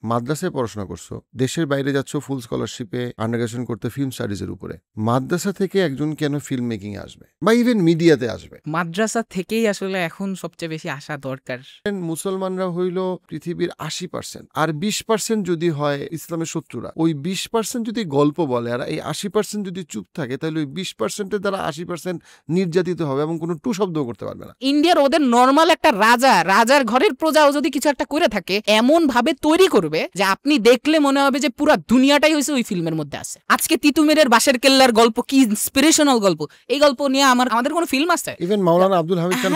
মাদ্রাসায় পড়াশোনা করছো, দেশের বাইরে যাচ্ছ ফুল স্কলারশিপে আন্ডারগ্রেজুয়েশন করতে ফিল্ম স্টাডিজের উপরে। মাদ্রাসা থেকে একজন কেন ফিল্ম মেকিং এ আসবে বা ইভেন মিডিয়াতে আসবে? মাদ্রাসা থেকেই আসলে এখন সবচেয়ে বেশি আসা দরকার। মুসলমানরা হইল পৃথিবীর 80%, আর 20% যদি হয় ইসলামের শত্রুরা। ওই 20% যদি গল্প বলে আর এই 80% যদি চুপ থাকে, তাহলে ওই 20%-এর দ্বারা 80% নির্যাতিত হবে এবং কোনো টু শব্দও করতে পারবে না। ইন্ডিয়ার ওদের নর্মাল একটা রাজার ঘরের প্রজাও যদি কিছু একটা করে থাকে, এমন ভাবে তৈরি করবে যে আপনি দেখলে মনে হবে যে পুরো দুনিয়াটাই হয়েছে ওই ফিল্মের মধ্যে আছে। আজকে তিতুমিরের বাঁশের কেল্লার গল্প কি ইন্সপিরেশনাল গল্প, এই গল্প নিয়ে আমাদের কোনো ফিল্ম আছে? ইভেন মাওলানা আব্দুল হামিদ খান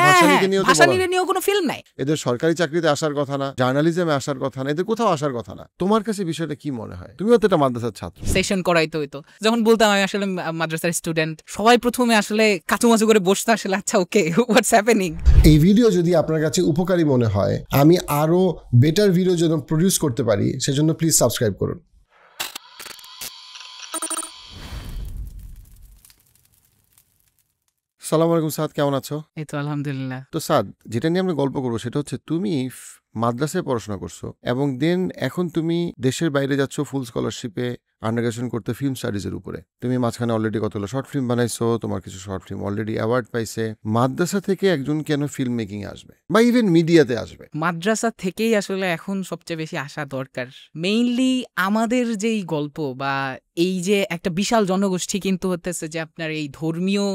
ভাসানীকে নিয়েও কোনো ফিল্ম নাই। এদের সরকারি চাকরিতে আসার কথা না, জার্নালিজমে আসার কথা না, এদের কোথাও আসার কথা না। তোমার কাছে বিষয়টা কি মনে হয়? তুমিও তো একটা মাদ্রাসার ছাত্র। সেশন করাইতে হইতো, যখন বলতাম আমি আসলে মাদ্রাসার স্টুডেন্ট, সবাই প্রথমে আসলে কাচুমাচু করে বসতো আসলে আচ্ছা ওকে হোয়াটস হ্যাপেনিং। এই ভিডিও যদি আপনার কাছে উপকারী মনে হয়, আমি আরো বেটার ভিডিও যেন প্রডিউস করতে পারি, সেজন্য প্লিজ সাবস্ক্রাইব করুন। সালাম আলাইকুম সাদ, কেমন আছো? এই তো আলহামদুলিল্লাহ। তো সাদ, যেটা নিয়ে আমরা গল্প করবো সেটা হচ্ছে তুমি মাদ্রাসায় পড়াশোনা করছো এবং দেন এখন তুমি দেশের বাইরে যাচ্ছ ফুল স্কলারশিপে আন্ডারগ্রেজুয়েশন করতে ফিল্ম স্টাডিজের উপরে। তুমি মাঝখানে অলরেডি কতগুলো শর্ট ফিল্ম বানাইছো, তোমার কিছু শর্ট ফিল্ম অলরেডি অ্যাওয়ার্ড পাইছে। মাদ্রাসা থেকে একজন কেন ফিল্ম মেকিং এ আসবে বা ইভেন মিডিয়াতে আসবে? মাদ্রাসা থেকেই আসলে এখন সবচেয়ে বেশি আসা দরকার। মেইনলি আমাদের যেই গল্প বা এই যে একটা বিশাল জনগোষ্ঠী কিন্তু হতেছে যে আপনার এই ধর্মীয়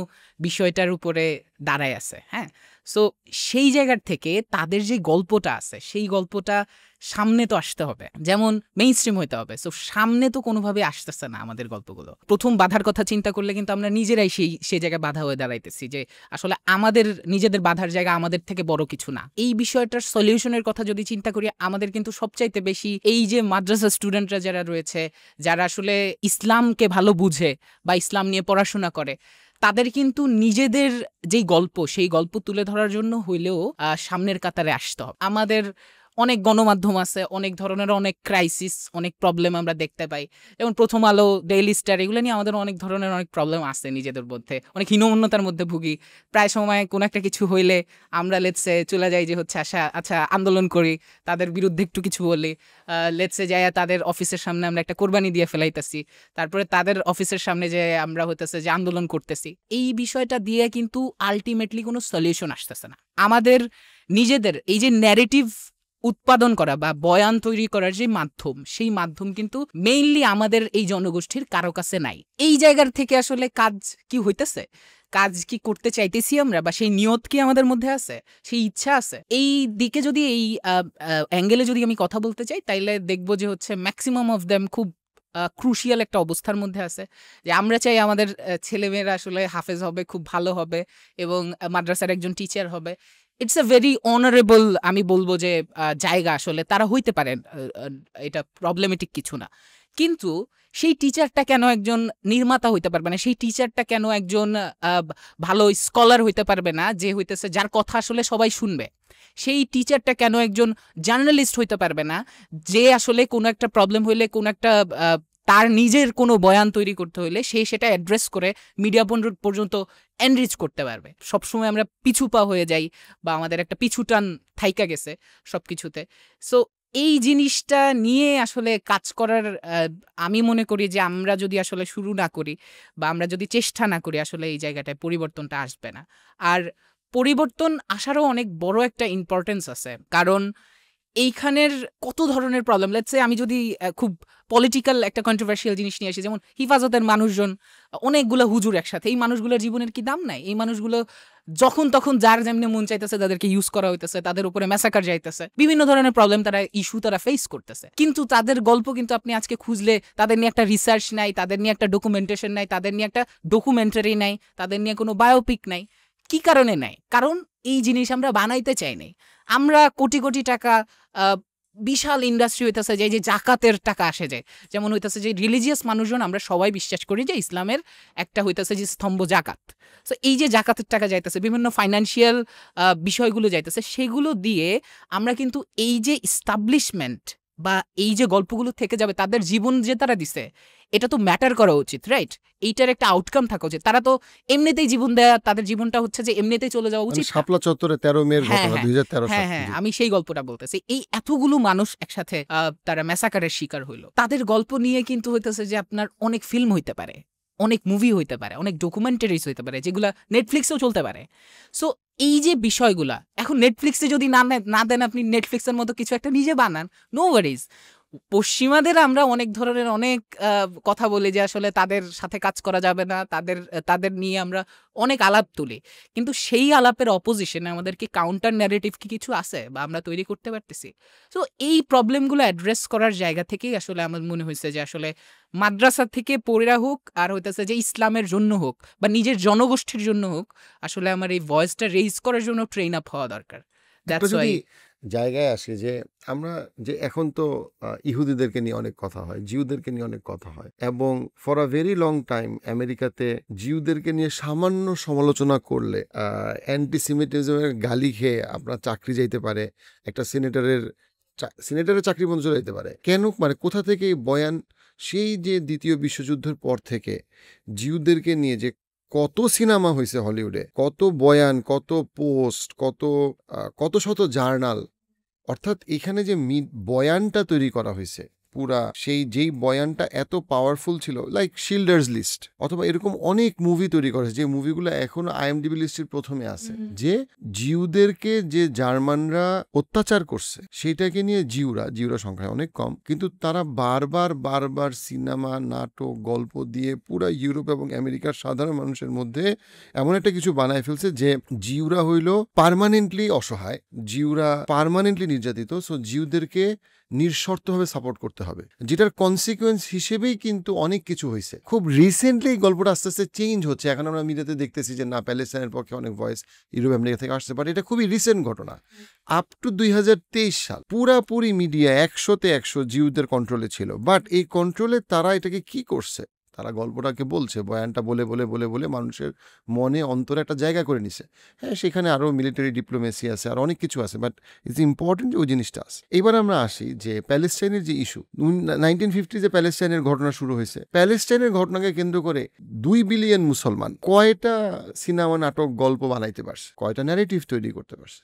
বিষয়টার উপরে দাঁড়ায় আছে, হ্যাঁ। সো সেই জায়গার থেকে তাদের যে গল্পটা আছে সেই গল্পটা সামনে তো আসতে হবে, যেমন মেইন স্ট্রিম হইতে হবে। সো সামনে তো কোনোভাবে আসতেছে না আমাদের গল্পগুলো। প্রথম বাধার কথা চিন্তা করলে কিন্তু আমরা নিজেরাই সেই জায়গায় বাধা হয়ে দাঁড়াইতেছি যে আসলে আমাদের নিজেদের বাধার জায়গা আমাদের থেকে বড় কিছু না। এই বিষয়টার সলিউশনের কথা যদি চিন্তা করি, আমাদের কিন্তু সবচাইতে বেশি এই যে মাদ্রাসা স্টুডেন্টরা যারা রয়েছে, যারা আসলে ইসলামকে ভালো বুঝে বা ইসলাম নিয়ে পড়াশোনা করে, তাদের কিন্তু নিজেদের যেই গল্প সেই গল্প তুলে ধরার জন্য হইলেও সামনের কাতারে আসতে হবে। আমাদের অনেক গণমাধ্যম আছে, অনেক ধরনের অনেক ক্রাইসিস, অনেক প্রবলেম আমরা দেখতে পাই। যেমন প্রথম আলো, ডেইলি স্টার, এগুলো নিয়ে আমাদের অনেক ধরনের অনেক প্রবলেম আছে নিজেদের মধ্যে, অনেক হীনমন্যতার মধ্যে ভুগি। প্রায় সময় কোনো একটা কিছু হইলে আমরা লেটসে চলে যাই যে হচ্ছে আচ্ছা আন্দোলন করি, তাদের বিরুদ্ধে একটু কিছু বলি, লেটসে যাই তাদের অফিসের সামনে আমরা একটা কোরবানি দিয়ে ফেলাইতেছি, তারপরে তাদের অফিসের সামনে যে আমরা হইতেছে যে আন্দোলন করতেছি। এই বিষয়টা দিয়ে কিন্তু আলটিমেটলি কোনো সলিউশন আসতেছে না। আমাদের নিজেদের এই যে ন্যারেটিভ উৎপাদন করা বা বয়ান তৈরি করার যে মাধ্যম, সেই মাধ্যম কিন্তু মেইনলি আমাদের এই জনগোষ্ঠীর কারো কাছে নাই। এই জায়গার থেকে আসলে কাজ কি হইতেছে, কাজ কি করতে চাইতেছি আমরা, বা সেই নিয়ত কি আমাদের মধ্যে আছে, সেই ইচ্ছা আছে? এই দিকে যদি এই অ্যাঙ্গেলে যদি আমি কথা বলতে চাই, তাইলে দেখবো যে হচ্ছে ম্যাক্সিমাম অফ দেম খুব ক্রুশিয়াল একটা অবস্থার মধ্যে আছে যে আমরা চাই আমাদের ছেলেমেয়েরা আসলে হাফেজ হবে, খুব ভালো হবে এবং মাদ্রাসার একজন টিচার হবে। ইটস এ ভেরি অনারেবল, আমি বলবো যে জায়গা আসলে তারা হইতে পারেন, এটা প্রবলেমেটিক কিছু না। কিন্তু সেই টিচারটা কেন একজন নির্মাতা হইতে পারবে না? সেই টিচারটা কেন একজন ভালো স্কলার হইতে পারবে না, যে হইতেছে যার কথা আসলে সবাই শুনবে? সেই টিচারটা কেন একজন জার্নালিস্ট হইতে পারবে না, যে আসলে কোনো একটা প্রবলেম হইলে, কোনো একটা তার নিজের কোনো বয়ান তৈরি করতে হইলে সে সেটা অ্যাড্রেস করে মিডিয়া পর্যন্ত এনরিচ করতে পারবে? সবসময় আমরা পিছুপা হয়ে যাই বা আমাদের একটা পিছুটান থাইকা গেছে সব কিছুতে। সো এই জিনিসটা নিয়ে আসলে কাজ করার, আমি মনে করি যে আমরা যদি আসলে শুরু না করি বা আমরা যদি চেষ্টা না করি, আসলে এই জায়গাটায় পরিবর্তনটা আসবে না। আর পরিবর্তন আসারও অনেক বড় একটা ইম্পর্টেন্স আছে, কারণ এইখানের কত ধরনের প্রবলেম। লেটস সে আমি যদি খুব পলিটিক্যাল একটা কন্ট্রোভার্সিয়াল জিনিস নিয়ে আসি, যেমন হিফাজতের মানুষজন, অনেকগুলো হুজুর একসাথে, এই মানুষগুলোর জীবনের কি দাম নাই? এই মানুষগুলো যখন তখন যার যেমনি মন চাইতেছে তাদেরকে ইউজ করা হইতেছে, তাদের উপরে ম্যাসাকার যাইতেছে, বিভিন্ন ধরনের প্রবলেম তারা তারা ফেস করতেছে। কিন্তু তাদের গল্প কিন্তু আপনি আজকে খুঁজলে তাদের নিয়ে একটা রিসার্চ নাই, তাদের নিয়ে একটা ডকুমেন্টেশন নাই, তাদের নিয়ে একটা ডকুমেন্টারি নাই, তাদের নিয়ে কোনো বায়োপিক নাই। কি কারণে নাই? কারণ এই জিনিস আমরা বানাইতে চাই নাই। আমরা কোটি কোটি টাকা, বিশাল ইন্ডাস্ট্রি হইতেছে যে জাকাতের টাকা আসে যায়, যেমন হইতেছে যে রিলিজিয়াস মানুষজন আমরা সবাই বিশ্বাস করি যে ইসলামের একটা হইতেছে যে স্তম্ভ জাকাত। সো এই যে জাকাতের টাকা যাইতেছে, বিভিন্ন ফাইন্যান্সিয়াল বিষয়গুলো যাইতেছে, সেগুলো দিয়ে আমরা কিন্তু এই যে ইস্টাবলিশমেন্ট বা এই যে গল্পগুলো থেকে যাবে, তাদের জীবন যে তারা দিছে, এটা তো ম্যাটার করা উচিত, রাইট? এইটার একটা আউটকাম থাকা উচিত। তারা তো এমনিতেই জীবন দেয়া, তাদের জীবনটা হচ্ছে যে এমনিতেই চলে যাওয়া মানে উচিত। শাপলা চত্বরে 13 মের হ্যাঁ ঘটনা হ্যাঁ 2013 সাল। হ্যাঁ হ্যাঁ, আমি সেই গল্পটা বলতেছি। এই এতগুলো মানুষ একসাথে তারা ম্যাসাকারের শিকার হইলো, তাদের গল্প নিয়ে কিন্তু হইতেছে যে আপনার অনেক ফিল্ম হইতে পারে, অনেক মুভি হইতে পারে, অনেক ডকুমেন্টারিজ হইতে পারে, যেগুলা নেটফ্লিক্সেও চলতে পারে। সো এই যে বিষয়গুলা এখন নেটফ্লিক্সে যদি না দেন, আপনি নেটফ্লিক্সের মতো কিছু একটা নিজে বানান, নো ওয়ারিজ। পশ্চিমাদের আমরা অনেক ধরনের অনেক কথা বলি যে আসলে তাদের সাথে কাজ করা যাবে না, তাদের নিয়ে আমরা অনেক আলাপ তুলি, কিন্তু সেই আলাপের অপোজিশনে আমাদের কি কাউন্টার ন্যারেটিভ কি কিছু আছে বা আমরা তৈরি করতে পারতেছি? সো এই প্রবলেমগুলো অ্যাড্রেস করার জায়গা থেকেই আসলে আমার মনে হয়েছে যে আসলে মাদ্রাসা থেকে পড়া হোক আর হইতেছে যে ইসলামের জন্য হোক বা নিজের জনগোষ্ঠীর জন্য হোক, আসলে আমার এই ভয়েসটা রেইজ করার জন্য ট্রেন আপ হওয়া দরকার। একটা দ্যাটস যদি ওয়াই জায়গায় আসে যে আমরা যে এখন তো ইহুদিদেরকে নিয়ে অনেক কথা হয়, জিউদেরকে নিয়ে অনেক কথা হয়, এবং for a very long time আমেরিকাতে জিউদেরকে নিয়ে সামান্য সমালোচনা করলে অ্যান্টিসেমিটিজমের গালি খেয়ে আপনার চাকরি যাইতে পারে, একটা সিনেটারের চাকরি বন্ধ চলে যেতে পারে। কেন, মানে কোথা থেকে এই বয়ান? সেই যে দ্বিতীয় বিশ্বযুদ্ধের পর থেকে জিউদেরকে নিয়ে যে কত সিনেমা হয়েছে হলিউডে, কত বয়ান, কত পোস্ট, কত শত জার্নাল, অর্থাৎ এখানে যে বয়ানটা তৈরি করা হয়েছে পুরা, যেই বয়ানটা এত পাওয়ারফুল ছিল, লাইক শিল্ডার্স লিস্ট অথবা এরকম অনেক মুভি তৈরি করেছে, যে মুভিগুলো এখনো IMDb লিস্টের প্রথমে আছে, যে জিউদেরকে যে জার্মানরা অত্যাচার করছে সেটাকে নিয়ে জিউরা সংখ্যায় অনেক কম, কিন্তু তারা বারবার সিনেমা, নাটক, গল্প দিয়ে পুরা ইউরোপ এবং আমেরিকার সাধারণ মানুষের মধ্যে এমন একটা কিছু বানায় ফেলছে যে জিউরা হইল পার্মানেন্টলি অসহায়, জিউরা পার্মানেন্টলি নির্যাতিত। সো জিউদেরকে নিঃশর্তভাবে সাপোর্ট করতে হবে, যেটার কনসিকুয়েন্স হিসেবেই কিন্তু অনেক কিছু হয়েছে। খুব রিসেন্টলি এই গল্পটা আস্তে আস্তে চেঞ্জ হচ্ছে, এখন আমরা মিডিয়াতে দেখতেছি যে না, প্যালেস্টাইনের পক্ষে অনেক ভয়েস ইউরোপ আমেরিকা থেকে আসছে, বাট এটা খুবই রিসেন্ট ঘটনা। আপ টু 2023 সাল পুরাপুরি মিডিয়া 100-100 জিউদের কন্ট্রোলে ছিল, বাট এই কন্ট্রোলে তারা এটাকে কি করছে, তারা গল্পটাকে বলছে, বয়ানটা বলে বলে বলে বলে মানুষের মনে অন্তরে একটা জায়গা করে নিছে। হ্যাঁ, সেখানে আরও মিলিটারি ডিপ্লোমেসি আছে, আর অনেক কিছু আছে, বাট ইটস ইম্পর্টেন্ট যে ওই জিনিসটা আছে। এবার আমরা আসি যে প্যালেস্টাইনের যে ইস্যু, 1950 যে প্যালেস্টাইনের ঘটনা শুরু হয়েছে, প্যালেস্টাইনের ঘটনাকে কেন্দ্র করে 2 বিলিয়ন মুসলমান কয়টা সিনেমা, নাটক, গল্প বানাইতে পারছে, কয়টা ন্যারেটিভ তৈরি করতে পারছে।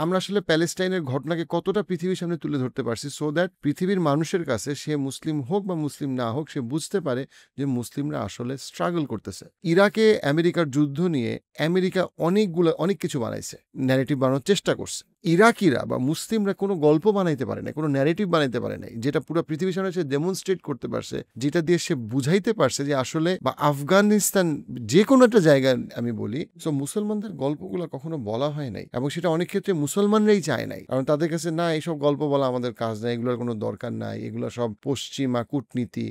আমরা আসলে প্যালেস্টাইনের ঘটনাকে কতটা পৃথিবীর সামনে তুলে ধরতে পারছি, সো দ্যাট পৃথিবীর মানুষের কাছে, সে মুসলিম হোক বা মুসলিম না হোক, সে বুঝতে পারে যে মুসলিমরা আসলে স্ট্রাগল করতেছে। ইরাকে আমেরিকার যুদ্ধ নিয়ে আমেরিকা অনেক কিছু বানাইছে, ন্যারেটিভ বানানোর চেষ্টা করছে। ইরাকিরা বা মুসলিমরা কোনো গল্প বানাইতে পারে না, কোনো ন্যারেটিভ বানাইতে পারে নাই, যেটা পুরো পৃথিবীর সামনে সে ডেমনস্ট্রেট করতে পারছে, যেটা দিয়ে সে বুঝাইতে পারছে যে আসলে, বা আফগানিস্তান, যে কোনো একটা জায়গায় আমি বলি, সো মুসলমানদের গল্পগুলো কখনো বলা হয় নাই, এবং সেটা অনেক ক্ষেত্রে মুসলমানরাই চায় নাই, কারণ তাদের কাছে না, এইসব গল্প বলা আমাদের কাজ নাই, এগুলোর কোনো দরকার নাই, এগুলো সব পশ্চিমা কূটনীতি।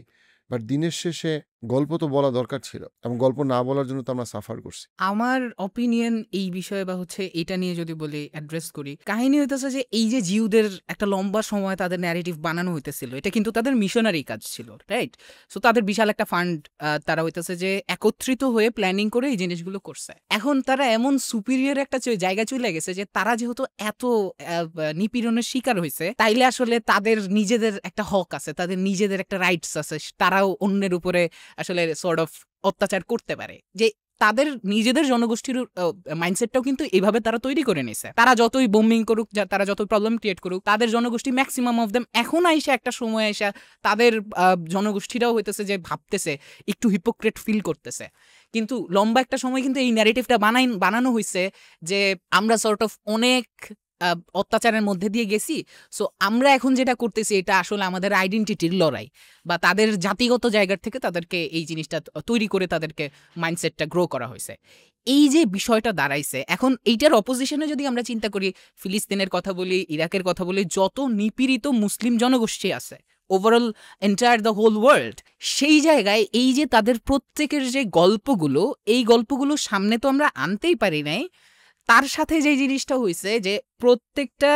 বাট দিনের শেষে গল্প তো বলা দরকার ছিল, এবং গল্প না বলার জন্য তো আমরা সাফার করছি। আমার অপিনিয়ন এই বিষয়ে বা হচ্ছে এটা নিয়ে যদি বলি, অ্যাড্রেস করি, কাহিনী হইতেছে যে এই যে জিউদের একটা লম্বা সময় তাদের ন্যারেটিভ বানানো হইতেছিল, এটা কিন্তু তাদের মিশনারি কাজ ছিল, রাইট? সো তাদের বিশাল একটা ফান্ড, তারা হইতেছে যে একত্রিত হয়ে প্ল্যানিং করে এই জিনিসগুলো করছে। এখন তারা এমন সুপিরিয়র একটা জায়গা চলে গেছে যে তারা যেহেতু এত নিপীড়নের শিকার হয়েছে, তাইলে আসলে তাদের নিজেদের একটা হক আছে, তাদের নিজেদের একটা রাইটস আছে, তারাও অন্যের উপরে আসলে সর্ট অফ অত্যাচার করতে পারে। যে তাদের নিজেদের জনগোষ্ঠীর মাইন্ডসেটটাও কিন্তু এইভাবে তারা তৈরি করে নিছে। তারা যতই বোমিং করুক, তারা যতই প্রবলেম ক্রিয়েট করুক, তাদের জনগোষ্ঠী ম্যাক্সিমাম অফ দেম এখন আইসা একটা সময় আইসা তাদের জনগোষ্ঠীরাও হইতেছে যে ভাবতেছে, একটু হিপোক্রেট ফিল করতেছে। কিন্তু লম্বা একটা সময় কিন্তু এই ন্যারেটিভটা বানানো হয়েছে যে আমরা সর্ট অফ অনেক অত্যাচারের মধ্যে দিয়ে গেছি, সো আমরা এখন যেটা করতেছি এটা আসলে আমাদের আইডেন্টিটির লড়াই, বা তাদের জাতিগত জায়গার থেকে তাদেরকে এই জিনিসটা তৈরি করে তাদেরকে মাইন্ডসেটটা গ্রো করা হয়েছে। এই যে বিষয়টা দাঁড়াইছে এখন, এইটার অপোজিশনে যদি আমরা চিন্তা করি, ফিলিস্তিনের কথা বলি, ইরাকের কথা বলি, যত নিপীড়িত মুসলিম জনগোষ্ঠী আছে overall entire the whole world, সেই জায়গায় এই যে তাদের প্রত্যেকের যে গল্পগুলো, এই গল্পগুলো সামনে তো আমরা আনতেই পারি নাই। তার সাথে যে জিনিসটা হয়েছে যে প্রত্যেকটা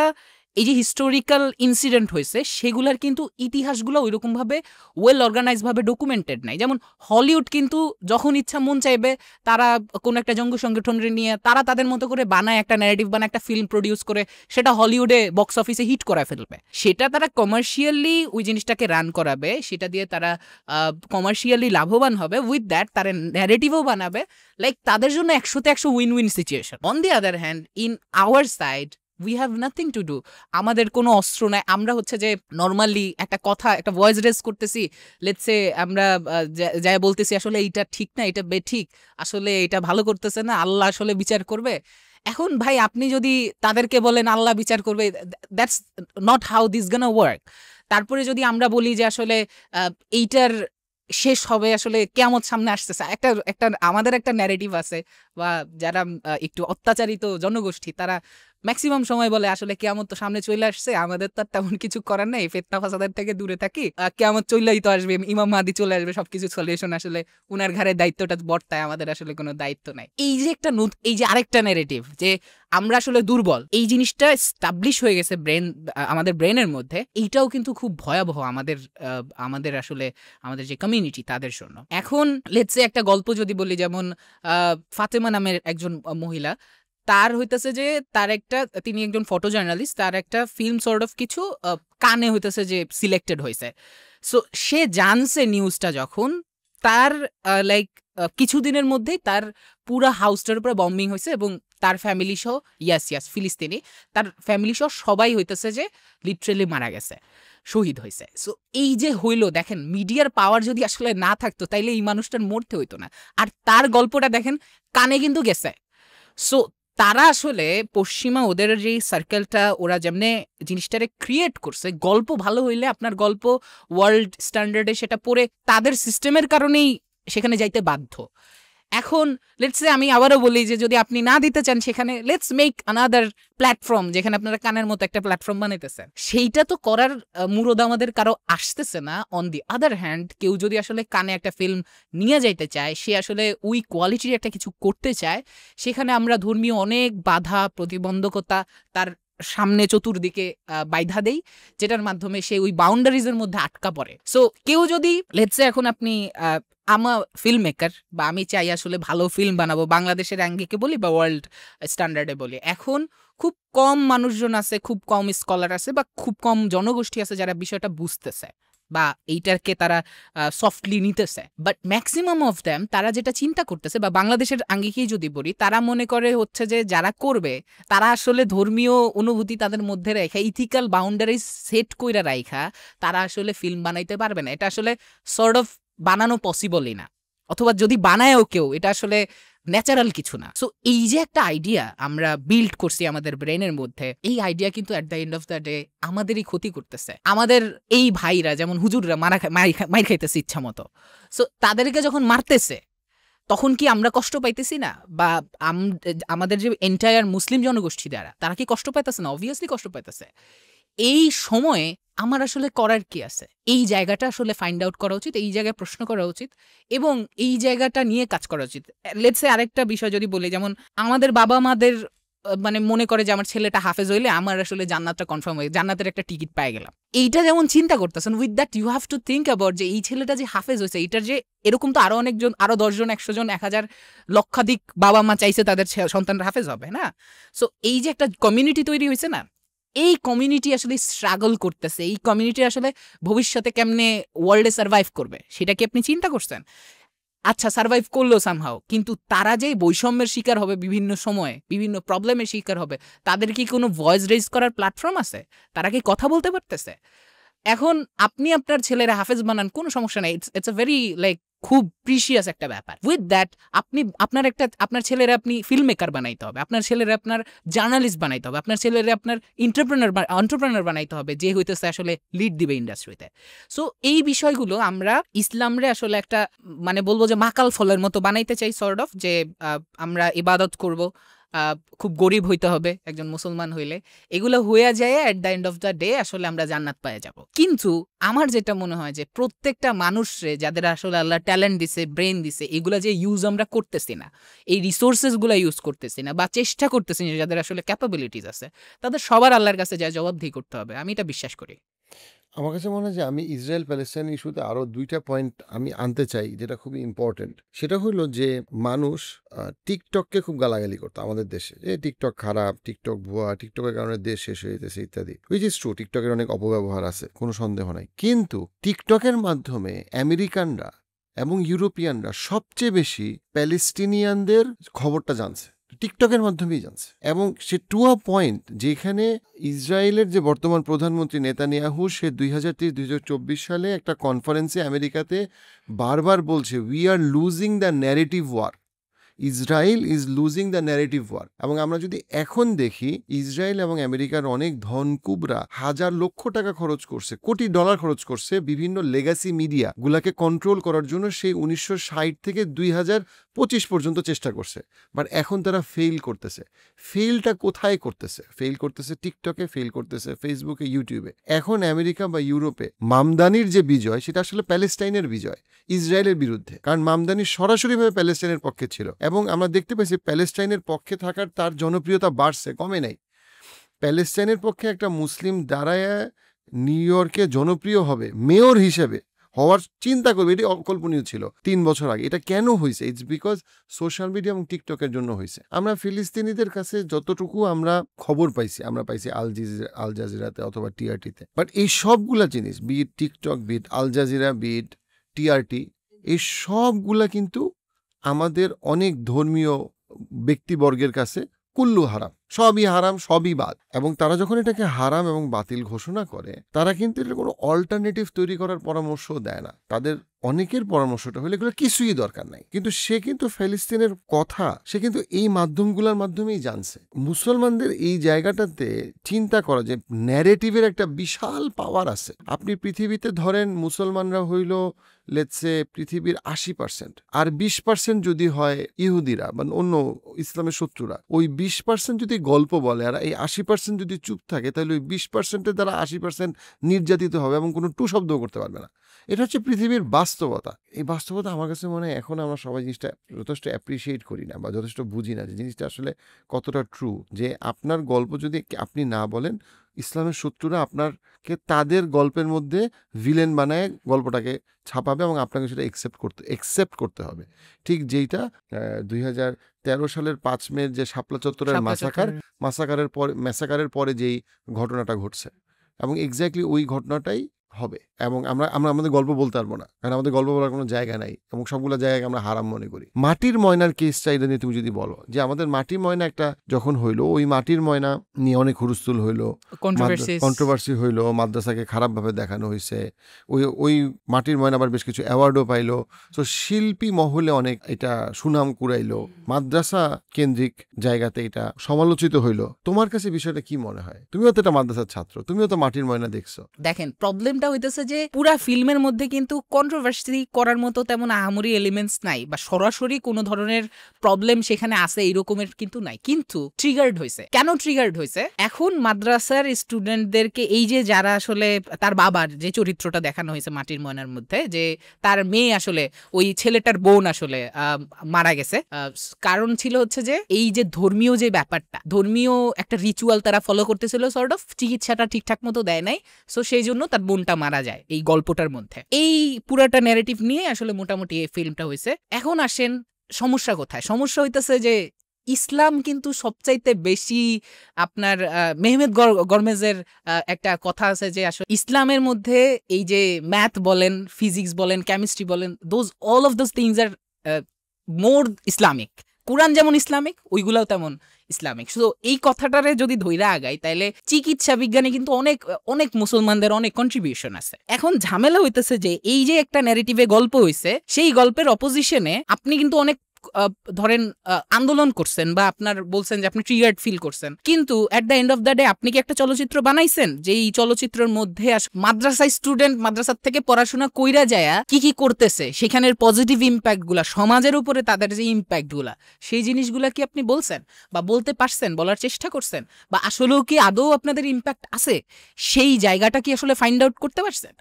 এই যে হিস্টোরিক্যাল ইনসিডেন্ট হয়েছে সেগুলার কিন্তু ইতিহাসগুলো ওইরকমভাবে ওয়েল অর্গানাইজভাবে ডকুমেন্টেড নাই। যেমন হলিউড কিন্তু যখন ইচ্ছা মন চাইবে তারা কোনো একটা জঙ্গি সংগঠনের নিয়ে তারা তাদের মতো করে বানায় একটা ন্যারেটিভ, বানায় একটা ফিল্ম প্রডিউস করে সেটা হলিউডে বক্স অফিসে হিট করা ফেলবে। সেটা তারা কমার্শিয়ালি ওই জিনিসটাকে রান করাবে, সেটা দিয়ে তারা কমার্শিয়ালি লাভবান হবে, উইথ দ্যাট তারা ন্যারেটিভও বানাবে। লাইক তাদের জন্য 100-তে 100 win win situation. On the other hand, in our side we have nothing to do. আমাদের কোনো অস্ত্র নাই। আমরা হচ্ছে যে নর্মালি একটা কথা, একটা ভয়েস রেজ করতেছি, লেটস সে আমরা যাই বলতেছি আসলে এইটা ঠিক না, এটা বেঠিক, আসলে এটা ভালো করতেছে না, আল্লাহ আসলে বিচার করবে। এখন ভাই আপনি যদি তাদেরকে বলেন আল্লাহ বিচার করবে, that's not how this gonna work. তারপরে যদি আমরা বলি যে আসলে এইটার শেষ হবে, আসলে কিয়ামত সামনে আসতেছে, একটা একটা আমাদের একটা ন্যারেটিভ আছে, বা যারা একটু অত্যাচারিত জনগোষ্ঠী তারা ম্যাক্সিমাম সময় বলে আসলে কিয়ামত তো সামনে চলে আসছে, আমাদের তো তেমন কিছু করার নেই, ফিতনা ফাসাদের থেকে দূরে থাকি, কিয়ামত চলেই তো আসবে, ইমাম মাহদি চলে আসবে, সবকিছু সলিউশন আসলে উনার ঘাড়ে দায়িত্বটা বর্তায়, আমাদের আসলে কোনো দায়িত্ব নাই। এই যে একটা এই যে আরেকটা ন্যারেটিভ যে আমরা আসলে দুর্বল, এই জিনিসটা এস্টাবলিশ হয়ে গেছে আমাদের ব্রেনের মধ্যে, এইটাও কিন্তু খুব ভয়াবহ আমাদের আসলে আমাদের যে কমিউনিটি তাদের জন্য। এখন লেটস সে একটা গল্প যদি বলি, যেমন ফাতেমা নামের একজন মহিলা, তার হইতেছে যে তিনি একজন ফটো জার্নালিস্ট, তার একটা ফিল্ম সর্ট অফ কিছু কানে হইতেছে যে সিলেক্টেড হয়েছে। সো সে জানছে নিউজটা যখন, তার লাইক কিছুদিনের মধ্যেই তার পুরা হাউসটার উপরে বম্বিং হয়েছে, এবং তার ফ্যামিলি সহ, ইয়াস ফিলিস্তিনি, তার ফ্যামিলি সহ সবাই হইতেছে যে লিটারেলি মারা গেছে, শহীদ হয়েছে। সো এই যে হইলো, দেখেন মিডিয়ার পাওয়ার যদি আসলে না থাকতো তাইলে এই মানুষটার মরতে হইতো না। আর তার গল্পটা দেখেন কানে কিন্তু গেছে। সো তারা আসলে পশ্চিমা ওদের যে সার্কেলটা ওরা যেমনে জিনিসটারে ক্রিয়েট করছে, গল্প ভালো হইলে আপনার গল্প ওয়ার্ল্ড স্ট্যান্ডার্ডে সেটা পড়ে তাদের সিস্টেমের কারণেই সেখানে যাইতে বাধ্য। এখন লেটস সে আমি আবারও বলি যে যদি আপনি না দিতে চান সেখানে, লেটস মেক আনাদার প্ল্যাটফর্ম, যেখানে আপনারা কানের মতো একটা প্ল্যাটফর্ম বানাইতেছেন। সেইটা তো করার মুরদ আমাদের কারো আসতেছে না। অন দি আদার হ্যান্ড, কেউ যদি আসলে কানে একটা ফিল্ম নিয়ে যাইতে চায়, সে আসলে ওই কোয়ালিটির একটা কিছু করতে চায়, সেখানে আমরা ধর্মীয় অনেক বাধা প্রতিবন্ধকতা তার সামনে চতুর্দিকে বাইধা দেই, যেটার মাধ্যমে সে ওই বাউন্ডারিজের মধ্যে আটকা পড়ে। সো কেউ যদি লেটস সে এখন আপনি আমার ফিল্ম মেকার, বা আমি চাই আসলে ভালো ফিল্ম বানাবো, বাংলাদেশের অ্যাঙ্গিকে বলি বা ওয়ার্ল্ড স্ট্যান্ডার্ডে বলি, এখন খুব কম মানুষজন আছে, খুব কম স্কলার আছে, বা খুব কম জনগোষ্ঠী আছে যারা বিষয়টা বুঝতেছে বা এইটাকে তারা সফটলি নিতেছে। বাট ম্যাক্সিমাম অফ দ্যাম তারা যেটা চিন্তা করতেছে, বা বাংলাদেশের আঙ্গিকেই যদি বলি, তারা মনে করে হচ্ছে যে যারা করবে তারা আসলে ধর্মীয় অনুভূতি তাদের মধ্যে রেখা, ইথিক্যাল বাউন্ডারি সেট কইরা রাইখা তারা আসলে ফিল্ম বানাইতে পারবে না। এটা আসলে সর্ট অফ বানানো পসিবলই না, অথবা যদি বানায়ও কেউ, এটা আসলে ন্যাচারাল কিছু না। সো এই যে একটা আইডিয়া আমরা বিল্ড করছি আমাদের ব্রেনের মধ্যে, এই আইডিয়া কিন্তু at the end of the day আমাদেরই ক্ষতি করতেছে। আমাদের এই ভাইরা যেমন হুজুররা মাইর খাইতেছে ইচ্ছা মতো, সো তাদেরকে যখন মারতেছে তখন কি আমরা কষ্ট পাইতেছি না? বা আমাদের যে এন্টায়ার মুসলিম জনগোষ্ঠী দ্বারা তারা কি কষ্ট পাইতেছে না? অবভিয়াসলি কষ্ট পাইতেছে। এই সময়ে আমার আসলে করার কি আছে, এই জায়গাটা আসলে ফাইন্ড আউট করা উচিত, এই জায়গায় প্রশ্ন করা উচিত, এবং এই জায়গাটা নিয়ে কাজ করা উচিত। লেটস সে আরেকটা বিষয় যদি বলি, যেমন আমাদের বাবা মাদের মানে মনে করে যে আমার ছেলেটা হাফেজ হইলে আমার আসলে জান্নাতটা কনফার্ম হয়ে, জান্নাতের একটা টিকিট পেয়ে গেলাম। এইটা যেমন চিন্তা করতেছেন, with that you have to think about যে এই ছেলেটা যে হাফেজ হয়েছে, এইটার যে এরকম তো আরো অনেকজন, আরো 10 জন, 100 জন, 1000 লক্ষাধিক বাবা মা চাইছে তাদের সন্তানরা হাফেজ হবে না। সো এই যে একটা কমিউনিটি তৈরি হয়েছে না, এই কমিউনিটি আসলে স্ট্রাগল করতেছে, এই কমিউনিটি আসলে ভবিষ্যতে কেমনে ওয়ার্ল্ডে সার্ভাইভ করবে সেটা কি আপনি চিন্তা করছেন? আচ্ছা, সার্ভাইভ করলো সামহাও, কিন্তু তারা যে বৈষম্যের শিকার হবে, বিভিন্ন সময়ে বিভিন্ন প্রবলেমের শিকার হবে, তাদের কি কোনো ভয়েস রেজ করার প্ল্যাটফর্ম আছে? তারা কি কথা বলতে পারতেছে? এখন আপনি আপনার ছেলেরা হাফেজ বানান, কোনো সমস্যা নাই, ইটস আ ভেরি লাইক খুব প্রিশিয়াস একটা ব্যাপার। উইথ দ্যাট আপনি আপনার ছেলেরা আপনি ফিল্ম মেকার বানাইতে হবে, আপনার ছেলেরা আপনার জার্নালিস্ট বানাইতে হবে, আপনার ছেলেরা আপনার এন্টারপ্রেনার বানাইতে হবে, যে হইতেছে আসলে লিড দিবে ইন্ডাস্ট্রিতে। সো এই বিষয়গুলো আমরা ইসলামরে আসলে একটা মানে বলবো যে মাকাল ফলের মতো বানাইতে চাই, সর্ট অফ, যে আমরা ইবাদত করব, খুব গরিব হইতে হবে একজন মুসলমান হইলে, এগুলো হয়ে যায় at the end of the day আসলে আমরা জান্নাত পেয়ে যাব। কিন্তু আমার যেটা মনে হয় যে প্রত্যেকটা মানুষরে যাদের আসলে আল্লাহ ট্যালেন্ট দিছে, ব্রেন দিছে, এগুলা যে ইউজ আমরা করতেছি না, এই রিসোর্সেসগুলো ইউজ করতেছি না বা চেষ্টা করতেছি না, যাদের আসলে ক্যাপাবিলিটিস আছে তাদের সবার আল্লাহর কাছে যা জবাবদিহি করতে হবে, আমি এটা বিশ্বাস করি। আমার কাছে মনে হয় যে আমি ইসরায়েল প্যালেস্টাইন ইস্যুতে আরও 2টা পয়েন্ট আমি আনতে চাই যেটা খুবই ইম্পর্টেন্ট। সেটা হলো যে মানুষ টিকটককে খুব গালাগালি করতো আমাদের দেশে, যে টিকটক খারাপ, টিকটক ভুয়া, টিকটকের কারণে দেশ শেষ হয়ে যেতেছে ইত্যাদি। হুইচ ইজ ট্রু, টিকটকের অনেক অপব্যবহার আছে, কোনো সন্দেহ নাই। কিন্তু টিকটকের মাধ্যমে আমেরিকানরা এবং ইউরোপিয়ানরা সবচেয়ে বেশি প্যালেস্টিনিয়ানদের খবরটা জানছে, টিকটকের মাধ্যমেই জানছে। এবং সে টু আ পয়েন্ট যেখানে ইসরায়েলের যে বর্তমান প্রধানমন্ত্রী নেতানিয়াহু, সে 2023-2024 সালে একটা কনফারেন্সে আমেরিকাতে বারবার বলছে, we are losing the narrative war, Israel is losing the narrative war. এবং আমরা যদি এখন দেখি, ইসরায়েল এবং আমেরিকার অনেক ধনকুবরা হাজার লক্ষ টাকা খরচ করছে, কোটি ডলার খরচ করছে বিভিন্ন লেগাসি মিডিয়া গুলাকে কন্ট্রোল করার জন্য, সেই 1960 থেকে 2025 পর্যন্ত চেষ্টা করছে। বাট এখন তারা ফেইল করতেছে। ফেইলটা কোথায় করতেছে? ফেইল করতেছে টিকটকে, ফেইল করতেছে ফেসবুকে, ইউটিউবে। এখন আমেরিকা বা ইউরোপে মামদানির যে বিজয়, সেটা আসলে প্যালেস্টাইনের বিজয় ইসরায়েলের বিরুদ্ধে। কারণ মামদানি সরাসরিভাবে প্যালেস্টাইনের পক্ষে ছিল, এবং আমরা দেখতে পাইছি প্যালেস্টাইনের পক্ষে থাকার তার জনপ্রিয়তা বাড়ছে, কমে নাই। প্যালেস্টাইনের পক্ষে একটা মুসলিম দাঁড়ায় নিউ ইয়র্কে জনপ্রিয় হবে, মেয়র হিসেবে হওয়ার চিন্তা করবে, এটি অকল্পনীয় ছিল 3 বছর আগে। এটা কেন হয়েছে? ইটস বিকজ সোশ্যাল মিডিয়া এবং টিকটকের জন্য হয়েছে। আমরা ফিলিস্তিনিদের কাছে যতটুকু আমরা খবর পাইছি, আমরা পাইছি আল জাজিরাতে অথবা টিআরটিতে। বাট এই সবগুলা জিনিস, beat TikTok, beat Al Jazeera, beat TRT, এই সবগুলা কিন্তু আমাদের অনেক ধর্মীয় ব্যক্তিবর্গের কাছে কুল্লু হারাম, সবই হারাম, সবই বাদ। এবং তারা যখন এটাকে হারাম এবং বাতিল ঘোষণা করে, তারা কিন্তু এটা কোনো অল্টারনেটিভ তৈরি করার পরামর্শও দেয় না। তাদের অনেকের পরামর্শটা হলে এগুলো কিছুই দরকার নাই। কিন্তু সে কিন্তু ফিলিস্তিনের কথা সে কিন্তু এই মাধ্যমগুলোর মাধ্যমেই জানছে। মুসলমানদের এই জায়গাটাতে চিন্তা করা যে ন্যারেটিভের একটা বিশাল পাওয়ার আছে। আপনি পৃথিবীতে ধরেন মুসলমানরা হইল লেটসে পৃথিবীর 80%, আর 20% যদি হয় ইহুদিরা বা অন্য ইসলামের শত্রুরা, ওই 20% যদি গল্প বলে আর এই 80% যদি চুপ থাকে, তাহলে ওই 20%-এর দ্বারা 80% নির্যাতিত হবে এবং কোনো টু শব্দও করতে পারবে না। এটা হচ্ছে পৃথিবীর বাস্তবতা। এই বাস্তবতা আমার কাছে মনে হয় এখন আমরা সবাই জিনিসটা যথেষ্ট অ্যাপ্রিসিয়েট করি না বা যথেষ্ট বুঝি না, যে জিনিসটা আসলে কতটা ট্রু। যে আপনার গল্প যদি আপনি না বলেন, ইসলামের শত্রুরা আপনাকে তাদের গল্পের মধ্যে ভিলেন বানায় গল্পটাকে ছাপাবে এবং আপনাকে সেটা একসেপ্ট করতে হবে। ঠিক যেইটা 2013 সালের 5 মে যে শাপলা চত্বরের ম্যাসাকারের পরে যেই ঘটনাটা ঘটছে, এবং এক্স্যাক্টলি ওই ঘটনাটাই হবে। এবং আমরা আমাদের গল্প বলতে পারবো না, কারণ আমাদের গল্প বলার কোনো জায়গা নাই, এবং সবগুলো জায়গায় আমরা হারাম মনে করি। মাটির ময়নার কেসটা এটা নিয়ে তুমি যদি বলো, যে আমাদের মাটির ময়না একটা যখন হইলো, ওই মাটির ময়না নিয়ে অনেক হুলস্থুল হইলো, কন্ট্রোভার্সি হইলো, মাদ্রাসাকে খারাপভাবে দেখানো হয়েছে, ওই মাটির ময়না আবার বেশ কিছু অ্যাওয়ার্ডও পাইলো। তো শিল্পী মহলে অনেক এটা সুনাম কুড়াইলো, মাদ্রাসা কেন্দ্রিক জায়গাতে এটা সমালোচিত হইলো। তোমার কাছে বিষয়টা কি মনে হয়? তুমিও তো একটা মাদ্রাসার ছাত্র, তুমিও তো মাটির ময়না দেখছো। দেখেন, প্রবলেমটা হইতেছে যে পুরা ফিল্মের মধ্যে কিন্তু কন্ট্রোভার্সি করার মতো তেমন আহামরি এলিমেন্টস নাই, বা সরাসরি কোনো ধরনের প্রবলেম সেখানে আছে এরকমের কিন্তু নাই। কিন্তু ট্রিগার্ড হয়েছে। কেন ট্রিগার্ড হয়েছে? এখন মাদ্রাসার স্টুডেন্টদেরকে এই যে যারা আসলে তার বাবার যে চরিত্রটা দেখানো হয়েছে মাটির ময়নার মধ্যে, যে তার মেয়ে আসলে ওই ছেলেটার বোন আসলে মারা গেছে, কারণ ছিল হচ্ছে যে এই যে ধর্মীয় যে ব্যাপারটা, ধর্মীয় একটা রিচুয়াল তারা ফলো করতেছিল, সর্ট অফ চিকিৎসাটা ঠিকঠাক মতো দেয় নাই, সো সেই জন্য তার বোনটা মারা যায় এই গল্পটার মধ্যে। এই পুরাটা ন্যারেটিভ নিয়ে আসলে মোটামুটি এই ফিল্মটা হয়েছে। এখন আসেন সমস্যা কোথায়? সমস্যা হইতেছে যে ইসলাম কিন্তু সবচাইতে বেশি আপনার মেহমেদ গরমেজের একটা কথা আছে যে আসলে ইসলামের মধ্যে এই যে ম্যাথ বলেন, ফিজিক্স বলেন, কেমিস্ট্রি বলেন, all of those things are more Islamic. কোরআন যেমন ইসলামিক, ওইগুলাও তেমন ইসলামিক। শুধু এই কথাটারে যদি ধইরা আগাই, তাইলে চিকিৎসা বিজ্ঞানে কিন্তু অনেক অনেক মুসলমানদের অনেক কন্ট্রিবিউশন আছে। এখন ঝামেলা হইতেছে যে এই যে একটা ন্যারেটিভে গল্প হইছে, সেই গল্পের অপোজিশনে আপনি কিন্তু অনেক ধরেন আন্দোলন করছেন বা আপনার বলছেন যে আপনি ট্রিগার্ড ফিল করছেন, কিন্তু at the end of the day আপনি কি একটা চলচ্চিত্র বানাইছেন যে এই চলচ্চিত্রের মধ্যে মাদ্রাসায় স্টুডেন্ট মাদ্রাসার থেকে পড়াশোনা কইরা যায় কি কি করতেছে, সেখানের পজিটিভ ইম্প্যাক্ট গুলা, সমাজের উপরে তাদের যে ইম্প্যাক্ট গুলা, সেই জিনিসগুলা কি আপনি বলছেন বা বলতে পারছেন, বলার চেষ্টা করছেন, বা আসলেও কি আদৌ আপনাদের ইম্প্যাক্ট আছে, সেই জায়গাটা কি আসলে ফাইন্ড আউট করতে পারছেন?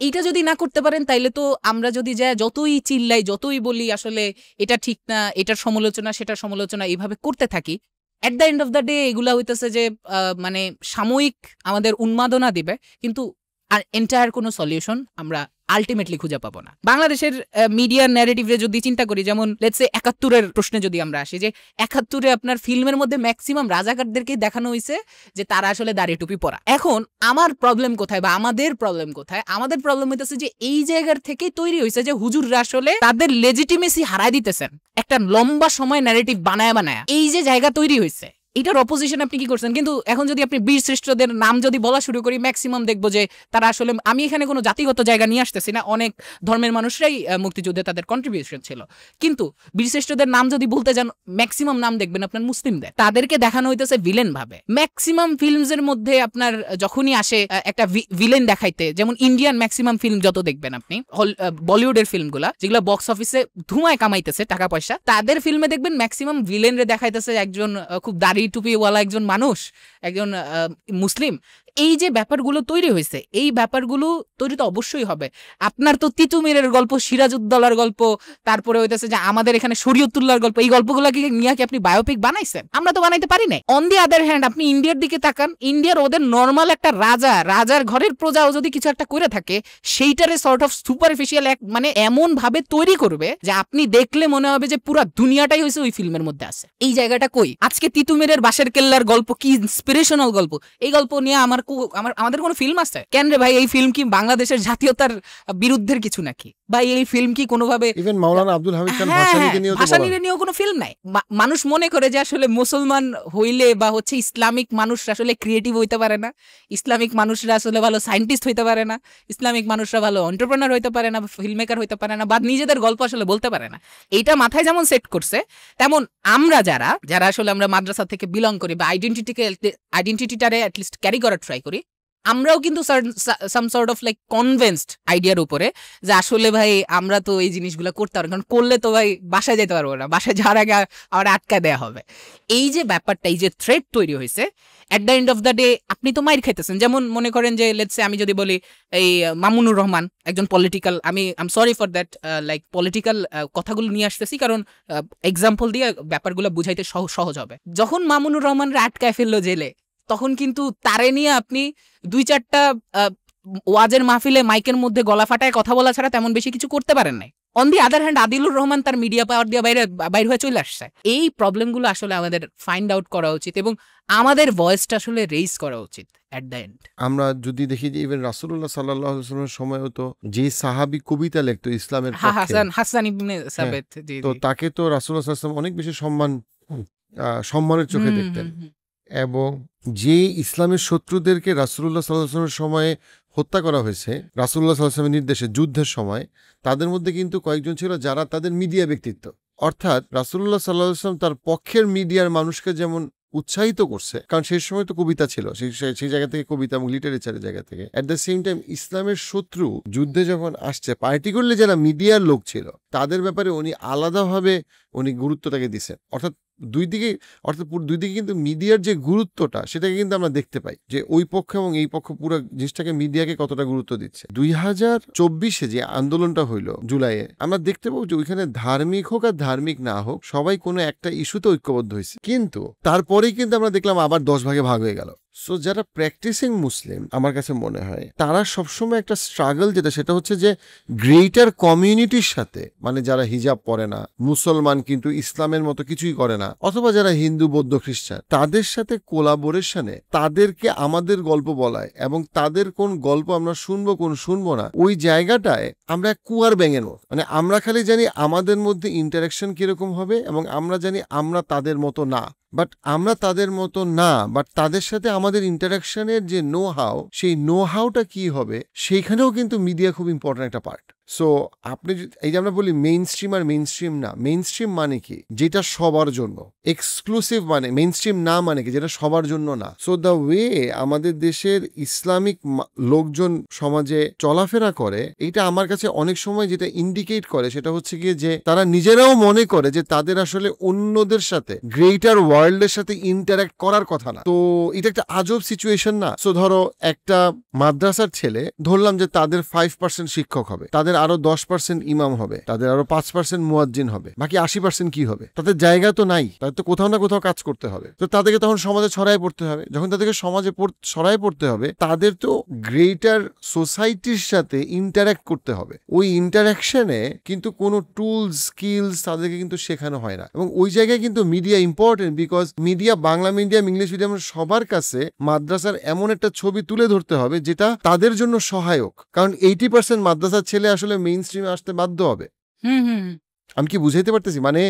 এইটা যদি না করতে পারেন তাইলে তো আমরা যদি যতই চিল্লাই, যতই বলি আসলে এটা ঠিক না, এটার সমালোচনা সেটার সমালোচনা এইভাবে করতে থাকি, at the end of the day এগুলা হইতেছে যে মানে সাময়িক আমাদের উন্মাদনা দিবে, কিন্তু আর এন্টায়ার কোনো সলিউশন আমরা আলটিমেটলি খুঁজে পাবো না। বাংলাদেশের মিডিয়া ন্যারেটিভে যদি চিন্তা করি, যেমন লেটস সে ৭১-এর প্রশ্নে যদি আমরা আসি, যে ৭১-এ আপনার ফিল্মের মধ্যে ম্যাক্সিমাম রাজাকারদেরকে দেখানো হয়েছে যে তারা আসলে দাড়ি টুপি পরা। এখন আমার প্রবলেম কোথায় বা আমাদের প্রবলেম কোথায়? আমাদের প্রবলেম হইতেছে যে এই জায়গার থেকেই তৈরি হয়েছে যে হুজুররা আসলে তাদের লেজিটিমেসি হারাই দিতেছেন একটা লম্বা সময় ন্যারেটিভ বানায় বানায়। এই যে জায়গা তৈরি হয়েছে, এটার অপোজিশন আপনি কি করছেন? কিন্তু এখন যদি আপনি বীর শ্রেষ্ঠদের নাম যদি বলা শুরু করি, ম্যাক্সিমাম দেখবো যে তারা আসলে, আমি এখানে কোনো জাতিগত জায়গা নিয়ে আসতেছি না, অনেক ধর্মের মানুষরাই মুক্তিযুদ্ধে তাদের কন্ট্রিবিউশন ছিল, কিন্তু বীর শ্রেষ্ঠদের নাম যদি বলতে যান, ম্যাক্সিমাম নাম দেখবেন আপনার মুসলিমদের, তাদেরকে দেখানো হইতেছে ভিলেন ভাবে। ম্যাক্সিমাম ফিল্মসের মধ্যে আপনার যখনই আসে একটা ভিলেন দেখাইতে, যেমন ইন্ডিয়ান ম্যাক্সিমাম ফিল্ম যত দেখবেন আপনি, বলিউডের ফিল্মগুলা যেগুলো বক্স অফিসে ধুমায় কামাইতেছে টাকা পয়সা, তাদের ফিল্মে দেখবেন ম্যাক্সিমাম ভিলেনরে দেখাইতেছে একজন খুব দাড়ি টুপিওয়ালা একজন মানুষ, একজন মুসলিম। এই যে ব্যাপারগুলো তৈরি হয়েছে, এই ব্যাপারগুলো তৈরি তো অবশ্যই হবে। আপনার তো তিতুমিরের গল্প, সিরাজউদ্দৌলার গল্প, তারপরে হইতেছে যে আমাদের এখানে শরীয়তুল্লাহর গল্প, এই গল্পগুলো কি নিয়ে কি আপনি বায়োপিক বানাইছেন? আমরা তো বানাইতে পারি না। অন দি আদার হ্যান্ড আপনি ইন্ডিয়ার দিকে তাকান, ইন্ডিয়ার ওদের নর্মাল একটা রাজার ঘরের প্রজাও যদি কিছু একটা করে থাকে, সেইটারে সর্ট অফ সুপারফিশিয়াল মানে এমন ভাবে তৈরি করবে যে আপনি দেখলে মনে হবে যে পুরো দুনিয়াটাই হয়েছে ওই ফিল্মের মধ্যে আছে। এই জায়গাটা কই? আজকে তিতুমিরের বাঁশের কেল্লার গল্প কি ইন্সপিরেশনাল গল্প, এই গল্প নিয়ে আমাদের কোনো ফিল্ম আছে কেন রে ভাই? এই ফিল্ম কি বাংলাদেশের জাতীয়তার বিরুদ্ধের কিছু নাকি? বা এই ফিল্ম কি কোনোভাবে ইভেন মাওলানা আব্দুল হামিদ খান ভাসানীকে নিয়েও কোনো ফিল্ম নাই? মানুষ মনে করে যে আসলে মুসলমান হইলে বা হচ্ছে ইসলামিক মানুষরা আসলে ক্রিয়েটিভ হইতে পারে না, ইসলামিক মানুষরা আসলে ভালো সায়েন্টিস্ট হইতে পারে না, ইসলামিক মানুষরা ভালো এন্টারপ্রেনার হইতে পারে না, ফিল্ম মেকার হইতে পারে না, বা নিজেদের গল্প আসলে বলতে পারে না। এইটা মাথায় যেমন সেট করছে, তেমন আমরা যারা আসলে আমরা মাদ্রাসা থেকে বিলং করি বা আইডেন্টিটিটারে অ্যাটলিস্ট ক্যারি করার ট্রাই করি, আমরাও কিন্তু some sort of like convinced আইডিয়ার উপরে যে আসলে ভাই আমরা তো এই জিনিসগুলো করতে পারবো, কারণ করলে তো ভাই বাসায় যেতে পারবো না, বাসায় যাওয়ার আগে আবার আটকা দেওয়া হবে। এই যে ব্যাপারটা, এই যে থ্রেট তৈরি হয়েছে, at the end of the day আপনি তো মাইর খাইতেছেন। যেমন মনে করেন যে লেটস সে আমি যদি বলি এই মামুনুর রহমান একজন পলিটিক্যাল, আমি I am sorry for that, like political কথাগুলো নিয়ে আসতেছি কারণ এক্সাম্পল দিয়ে ব্যাপারগুলো বুঝাইতে সহজ হবে। যখন মামুনুর রহমানরা আটকায় ফেললো জেলে, তখন কিন্তু তারে নিয়ে আপনি ২-৪টা ওয়াজের মাহফিলে মাইকের মধ্যে গলা ফাটায় কথা বলা ছাড়া তেমন বেশি কিছু করতে পারেন নাই। On the other hand Adilur Rahman তার মিডিয়া পাওয়ার দিয়ে বাইরে হয়ে চলে আসছে। এই প্রবলেমগুলো আসলে আমাদের ফাইন্ড আউট করা উচিত এবং আমাদের ভয়েসটা আসলে রেইজ করা উচিত এট দ্য এন্ড। আমরা যদি দেখি যে ইভেন রাসূলুল্লাহ সাল্লাল্লাহু আলাইহি ওয়াসাল্লামের সময়ও তো যে সাহাবী কবিতা লিখতো ইসলামের পক্ষে, হাসান ইবনে সাবিত, তো তাকে তো রাসূলুল্লাহ সাল্লাল্লাহু আলাইহি ওয়াসাল্লাম অনেক বেশি সম্মানের চোখে দেখতেন। এবং যে ইসলামের শত্রুদেরকে রাসূলুল্লাহ সাল্লাল্লাহু আলাইহি ওয়াসাল্লামের সময়ে হত্যা করা হয়েছে রাসূলুল্লাহ সাল্লাল্লাহু আলাইহি ওয়াসাল্লামের নির্দেশে যুদ্ধের সময়, তাদের মধ্যে কিন্তু কয়েকজন ছিল যারা তাদের মিডিয়া ব্যক্তিত্ব, অর্থাৎ রাসূলুল্লাহ সাল্লাল্লাহু আলাইহি ওয়াসাল্লাম তার পক্ষের মিডিয়ার মানুষকে যেমন উৎসাহিত করছে, কারণ সেই সময় তো কবিতা ছিল, সেই জায়গা থেকে কবিতা এবং লিটারেচারের জায়গা থেকে। অ্যাট দ্য সেম টাইম ইসলামের শত্রু যুদ্ধে যখন আসছে, পার্টিকুলারলি যারা মিডিয়ার লোক ছিল তাদের ব্যাপারে উনি আলাদাভাবে গুরুত্বটাকে দিচ্ছেন। অর্থাৎ দুই দিকে কিন্তু মিডিয়ার যে গুরুত্বটা সেটাকে কিন্তু আমরা দেখতে পাই যে ওই পক্ষ এবং এই পক্ষ পুরো জিনিসটাকে মিডিয়াকে কতটা গুরুত্ব দিচ্ছে। 2024-এ যে আন্দোলনটা হইল জুলাইয়ে, আমরা দেখতে পাবো যে ওইখানে ধার্মিক হোক আর ধার্মিক না হোক সবাই কোনো একটা ইস্যুতে ঐক্যবদ্ধ হয়েছে, কিন্তু তারপরেই কিন্তু আমরা দেখলাম আবার 10 ভাগে ভাগ হয়ে গেল। সো যারা প্র্যাকটিসিং মুসলিম আমার কাছে মনে হয় তারা সবসময় একটা স্ট্রাগল, সেটা হচ্ছে যে গ্রেটার কমিউনিটির সাথে, মানে যারা হিজাব পরে না, মুসলমান কিন্তু ইসলামের মতো কিছুই করে না, অথবা যারা হিন্দু বৌদ্ধ খ্রিস্টান, তাদের সাথে কোলাবোরেশনে তাদেরকে আমাদের গল্প বলায় এবং তাদের কোন গল্প আমরা শুনবো কোন শুনবো না, ওই জায়গাটায় আমরা কুয়ার ব্যাঙের মতো, মানে আমরা খালি জানি আমাদের মধ্যে ইন্টারাকশন কিরকম হবে এবং আমরা জানি আমরা তাদের মতো না, বাট আমরা তাদের মতো না, বাট তাদের সাথে আমাদের ইন্টারাকশনের যে নো হাউ, সেই নো হাউটা কি হবে সেইখানেও কিন্তু মিডিয়া খুব ইম্পর্টেন্ট একটা পার্ট। সো আপনি এই যে আমরা বলি মেইন স্ট্রিম আর মেইন স্ট্রিম না, মেইন স্ট্রিম মানে কি যেটা সবার জন্য, এক্সক্লুসিভ মানে মেইন স্ট্রিম না মানে কি যেটা সবার জন্য না। সো দ্য ওয়ে আমাদের দেশের ইসলামিক লোকজন সমাজে চলাফেরা করে, এটা আমার কাছে অনেক সময় যেটা ইন্ডিকেট করে সেটা হচ্ছে গিয়ে যে তারা নিজেরাও মনে করে যে তাদের আসলে অন্যদের সাথে গ্রেটার ওয়ার্ল্ডের সাথে ইন্টারঅ্যাক্ট করার কথা না। তো এটা একটা আজব সিচুয়েশন না? সো ধরো একটা মাদ্রাসার ছেলে ধরলাম যে তাদের 5% শিক্ষক হবে, তাদের আরো 10% ইমাম হবে, তাদের আরো 5% মুয়াজ্জিন হবে, বাকি 80% কি হবে? তাদের জায়গা তো নাই, তাদের তো কোথাও না কোথাও কাজ করতে হবে। তো তাদেরকে তখন সমাজে ছড়াই পড়তে হবে। যখন তাদেরকে সমাজে ছড়াই পড়তে হবে, তাদের তো গ্রেটার সোসাইটির সাথে ইন্টারঅ্যাক্ট করতে হবে। ওই ইন্টারঅ্যাকশনে কিন্তু কোনো টুলস স্কিলস তাদেরকে কিন্তু শেখানো হয় না। এবং ওই জায়গায় কিন্তু media important, because media, Bangla medium, English medium, সবার কাছে মাদ্রাসার এমন একটা ছবি তুলে ধরতে হবে যেটা তাদের জন্য সহায়ক। কারণ 80% মাদ্রাসার ছেলে আসলে মেইন স্ট্রিমে আসতে বাধ্য হবে। আমি কি বুঝাইতে পারতেছি? মানে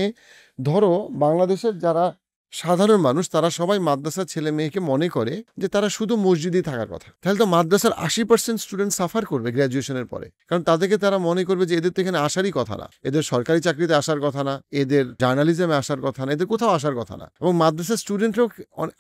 ধরো বাংলাদেশের যারা সাধারণ মানুষ তারা সবাই মাদ্রাসার ছেলে মেয়েকে মনে করে যে তারা শুধু মসজিদেই থাকার কথা। তাহলে তো মাদ্রাসার 80% স্টুডেন্ট সাফার করবে গ্র্যাজুয়েশনের পরে, কারণ তাদেরকে তারা মনে করবে যে এদের তো এখানে আসারই কথা না, এদের সরকারি চাকরিতে আসার কথা না, এদের জার্নালিজমে আসার কথা না, এদের কোথাও আসার কথা না। এবং মাদ্রাসার স্টুডেন্টরাও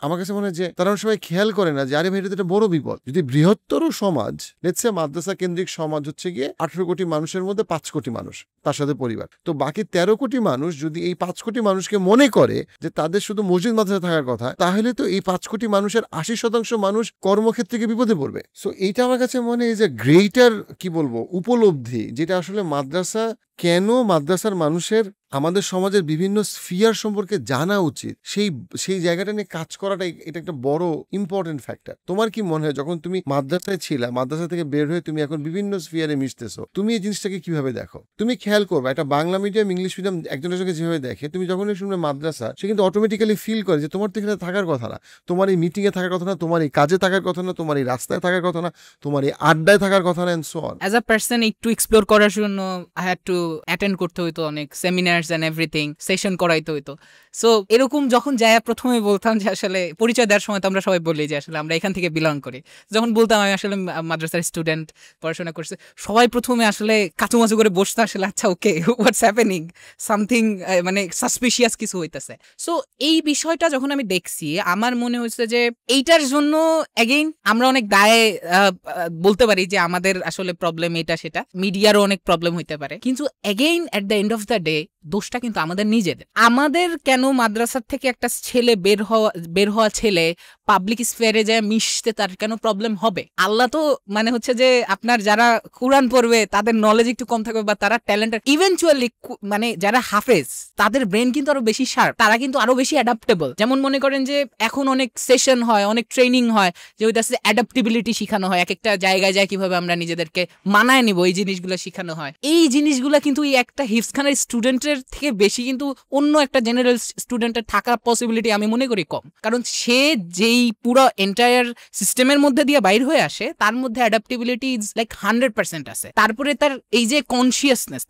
আমার কাছে মনে হয় যে তারা সবাই খেয়াল করে না যে আরে ভাই, এটা তো একটা বড় বিপদ। যদি বৃহত্তর সমাজ, লেটস সে মাদ্রাসা কেন্দ্রিক সমাজ হচ্ছে গিয়ে 18 কোটি মানুষের মধ্যে 5 কোটি মানুষ, তার সাথে পরিবার, তো বাকি 13 কোটি মানুষ যদি এই 5 কোটি মানুষকে মনে করে যে তাদের শুধু মসজিদ মাদ্রাসা থাকার কথা, তাহলে তো এই 5 কোটি মানুষের 80% মানুষ কর্মক্ষেত্রে বিপদে পড়বে। সো এইটা আমার কাছে মনে হয় যে গ্রেটার কি বলবো উপলব্ধি, যেটা আসলে মাদ্রাসা কেন মাদ্রাসার মানুষের আমাদের সমাজের বিভিন্ন স্ফিয়ার সম্পর্কে জানা উচিত, সেই জায়গাটা নিয়ে কাজ করাটা এটা একটা বড় ইম্পর্টেন্ট ফ্যাক্টর। তোমার কি মনে হয় যখন তুমি মাদ্রাসায় ছিলা, মাদ্রাসা থেকে বের হয়ে তুমি এখন বিভিন্ন স্ফিয়ারে মিশতেছো, তুমি এই জিনিসটাকে কিভাবে দেখো? তুমি খেয়াল করবে একটা বাংলা মিডিয়াম, ইংলিশ মিডিয়াম একজনের সঙ্গে যেভাবে দেখে, তুমি যখনই শুনবে মাদ্রাসা, সে কিন্তু অটোমেটিক্যালি ফিল করে যে তোমার তো এখানে থাকার কথা না, তোমার এই মিটিংয়ে থাকার কথা না, তোমার এই কাজে থাকার কথা না, তোমার এই রাস্তায় থাকার কথা না, তোমার এই আড্ডায় থাকার কথা না, and so on. As a person একটু এক্সপ্লোর করার জন্য আই হ্যাড টু অ্যাটেন্ড করতে হইতো অনেক সেমিনার্স এন্ড এভরিথিং, সেশন করাইতে হইতো। সো এরকম যখন যায় প্রথমে বলতাম যে আসলে পরিচয় দেওয়ার সময় তো আমরা সবাই বলি যে আসলে আমরা এখান থেকে বিলং করি, যখন বলতাম আমি আসলে মাদ্রাসার স্টুডেন্ট, পড়াশোনা করছে, সবাই প্রথমে আসলে কাচুমাচু করে বসতো আসলে আচ্ছা ওকে হোয়াটস হ্যাপেনিং, সামথিং মানে সাসপিশিয়াস কিছু হইতেছে। সো এই বিষয়টা যখন আমি দেখছি আমার মনে হয়েছে যে এইটার জন্য অ্যাগেইন আমরা অনেক দায়ে বলতে পারি যে আমাদের আসলে প্রবলেম এটা সেটা, মিডিয়ারও অনেক প্রবলেম হইতে পারে, কিন্তু again at the end of the day দোষটা কিন্তু আমাদের নিজেদের। আমাদের কেন মাদ্রাসার থেকে একটা ছেলে বের হওয়া ছেলে পাবলিক স্ফেয়ারে যায় মিশতে তার কেন প্রবলেম হবে? আল্লাহ তো মানে হচ্ছে যে আপনার যারা কোরআন পড়বে তাদের নলেজ একটু কম থাকবে বা তারা ট্যালেন্টেড, ইভেনচুয়ালি মানে যারা হাফেজ তাদের ব্রেন কিন্তু আরো বেশি শার্প, তারা কিন্তু আরো বেশি অ্যাডাপ্টেবল। যেমন মনে করেন যে এখন অনেক সেশন হয়, অনেক ট্রেনিং হয় যে ওইটা অ্যাডাপ্টেবিলিটি শেখানো হয়, এক একটা জায়গায় যায় কিভাবে আমরা নিজেদেরকে মানায় নিব এই জিনিসগুলো শেখানো হয়। এই জিনিসগুলো কিন্তু এই একটা হিফজ খানের স্টুডেন্টের থেকে বেশি কিন্তু অন্য একটা জেনারেল স্টুডেন্টের থাকার পসিবিলিটি আমি মনে করি কম, কারণ সে যেই পুরো এন্টায়ার সিস্টেমের মধ্যে দিয়ে বাইর হয়ে আসে তার মধ্যে অ্যাডাপ্টেবিলিটি ইজ লাইক 100% আছে। তারপরে তার এই যে কনসিয়াসনেস,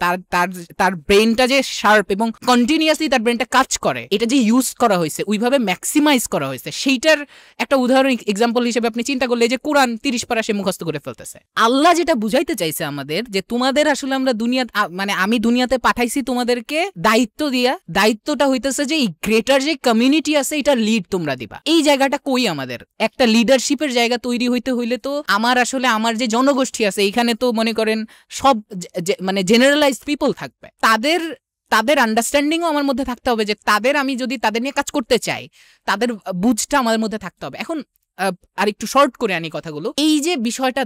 তার ব্রেনটা যে শার্প এবং কন্টিনিউয়াসলি তার ব্রেনটা কাজ করে, এটা যে ইউজ করা হয়েছে ওইভাবে ম্যাক্সিমাইজ করা হয়েছে, সেইটার একটা উদাহরণ এক্সাম্পল হিসেবে আপনি চিন্তা করলে যে কোরআন 30 পারা সে মুখস্থ করে ফেলতেছে। আল্লাহ যেটা বুঝাইতে চাইছে আমাদের যে তোমাদের আসলে আমরা দুনিয়া মানে আমি দুনিয়াতে পাঠাইছি তোমাদেরকে দায়িত্ব দিয়া, দায়িত্বটা হইতেছে যে এই গ্রেটার যে কমিউনিটি আছে এটা লিড তোমরা দিবা। এই জায়গাটা কই আমাদের একটা লিডারশিপের জায়গা তৈরি হইতে হইলে তো আমার আসলে আমার যে জনগোষ্ঠী আছে এখানে তো মনে করেন সব মানে জেনারেলাইজড পিপল থাকবে, তাদের আন্ডারস্ট্যান্ডিংও আমার মধ্যে থাকতে হবে যে আমি যদি তাদের নিয়ে কাজ করতে চাই তাদের বুঝটা আমাদের মধ্যে থাকতে হবে। এখন আর একটু শর্ট করে আনি কথাগুলো, এই যে বিষয়টা